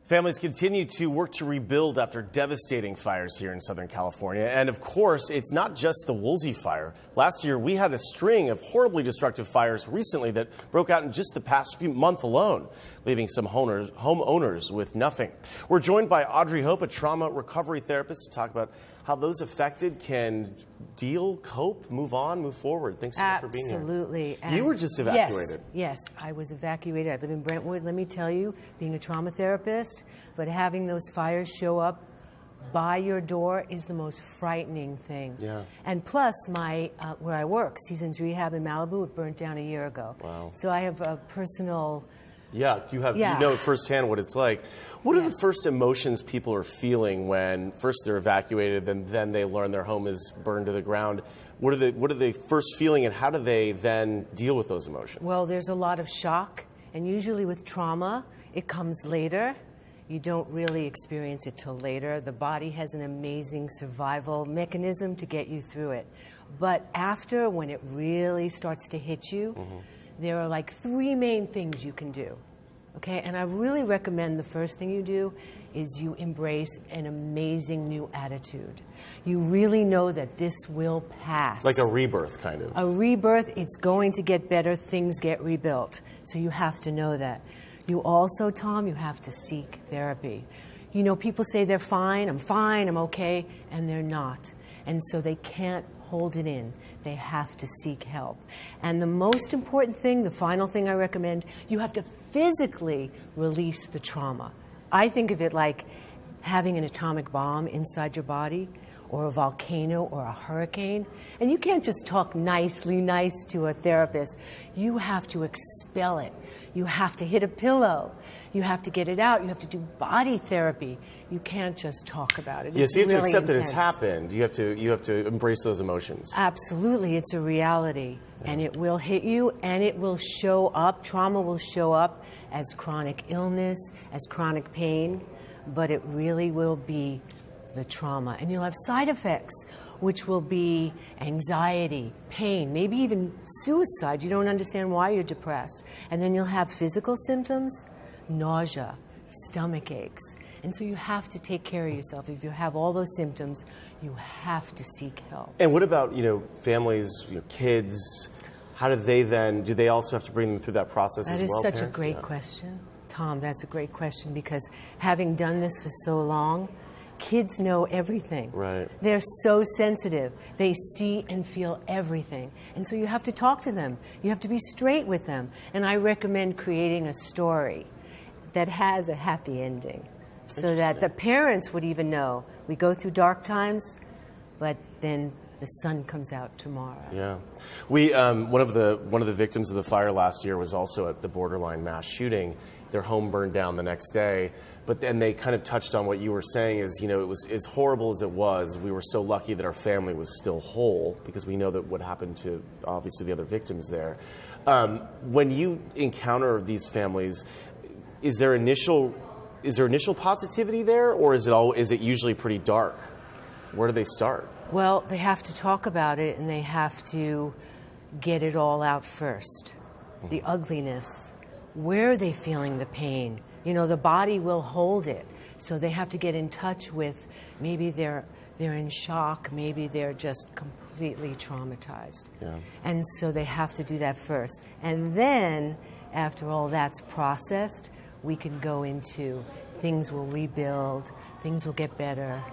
Families continue to work to rebuild after devastating fires here in Southern California. And of course, it's not just the Woolsey fire. Last year, we had a string of horribly destructive fires recently that broke out in just the past month alone, leaving some homeowners with nothing. We're joined by Audrey Hope, a trauma recovery therapist, to talk about how those affected can deal, cope, move on, move forward. Thanks so much for being here. Absolutely. You were just evacuated. Yes, I was evacuated. I live in Brentwood. Let me tell you, being a trauma therapist, but having those fires show up by your door is the most frightening thing. Yeah. And plus, where I work, Seasons Rehab in Malibu, it burnt down a year ago. Wow. So I have a personal... Yeah, you know firsthand what it's like. What are the first emotions people are feeling when first they're evacuated and then they learn their home is burned to the ground? What are they first feeling, and how do they then deal with those emotions? Well, there's a lot of shock, and usually with trauma, it comes later. You don't really experience it till later. The body has an amazing survival mechanism to get you through it. But after, when it really starts to hit you, there are like three main things you can do, okay? And I really recommend the first thing you do is you embrace an amazing new attitude. You really know that this will pass. Like a rebirth, kind of. A rebirth, it's going to get better, things get rebuilt. So you have to know that. You also, Tom, you have to seek therapy. You know, people say they're fine, I'm okay, and they're not. And so they can't hold it in. They have to seek help. And the most important thing, the final thing I recommend, you have to physically release the trauma. I think of it like having an atomic bomb inside your body, or a volcano, or a hurricane. And you can't just talk nice to a therapist. You have to expel it. You have to hit a pillow. You have to get it out. You have to do body therapy. You can't just talk about it. Yes, you have really to accept intense. that it's happened. You have to embrace those emotions. Absolutely, it's a reality, and it will hit you, and it will show up. Trauma will show up as chronic illness, as chronic pain, but it really will be the trauma. And you'll have side effects, which will be anxiety, pain, maybe even suicide. You don't understand why you're depressed. And then you'll have physical symptoms, nausea, stomach aches. And so you have to take care of yourself. If you have all those symptoms, you have to seek help. And what about, families, kids? How do they also have to bring them through that process as well? That is such a great question. Tom, that's a great question, because having done this for so long, kids know everything. Right. They're so sensitive. They see and feel everything. And so you have to talk to them. You have to be straight with them. And I recommend creating a story that has a happy ending, so that the parents would even know we go through dark times, but then the sun comes out tomorrow. Yeah. One of the victims of the fire last year was also at the borderline mass shooting. Their home burned down the next day. But then they kind of touched on what you were saying is, it was as horrible as it was. We were so lucky that our family was still whole, because we know that what happened to obviously the other victims there. When you encounter these families, is there initial positivity there, or is it usually pretty dark? Where do they start? Well, they have to talk about it, and they have to get it all out first. The ugliness. Where are they feeling the pain? The body will hold it. So they have to get in touch with, maybe they're in shock, maybe they're just completely traumatized. Yeah. And so they have to do that first. And then, after all that's processed, we can go into things will rebuild, things will get better.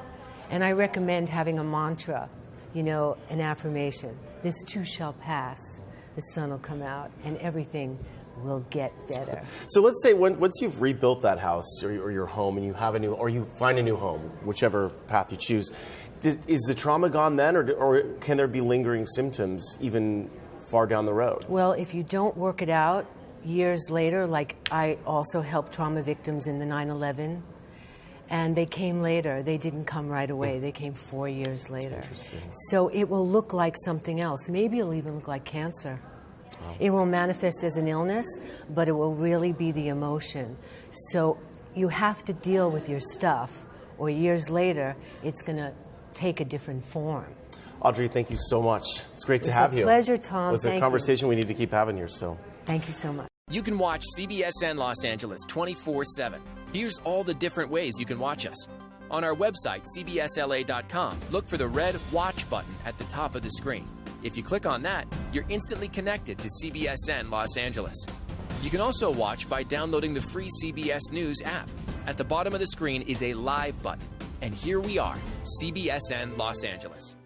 And I recommend having a mantra, an affirmation. This too shall pass. The sun will come out, and everything will get better. So let's say once you've rebuilt that house or your home, and you find a new home, whichever path you choose, is the trauma gone then, or can there be lingering symptoms even far down the road? Well, if you don't work it out years later, like I also helped trauma victims in the 9/11, and they came later. They didn't come right away. They came 4 years later. Interesting. So it will look like something else. Maybe it'll even look like cancer. It will manifest as an illness, but it will really be the emotion. So you have to deal with your stuff, or years later, it's going to take a different form. Audrey, thank you so much. It's great to have you. It's a pleasure, Tom. It's a conversation we need to keep having here. So thank you so much. You can watch CBSN Los Angeles 24/7. Here's all the different ways you can watch us. On our website, cbsla.com, look for the red Watch button at the top of the screen. If you click on that, you're instantly connected to CBSN Los Angeles. You can also watch by downloading the free CBS News app. At the bottom of the screen is a live button. And here we are, CBSN Los Angeles.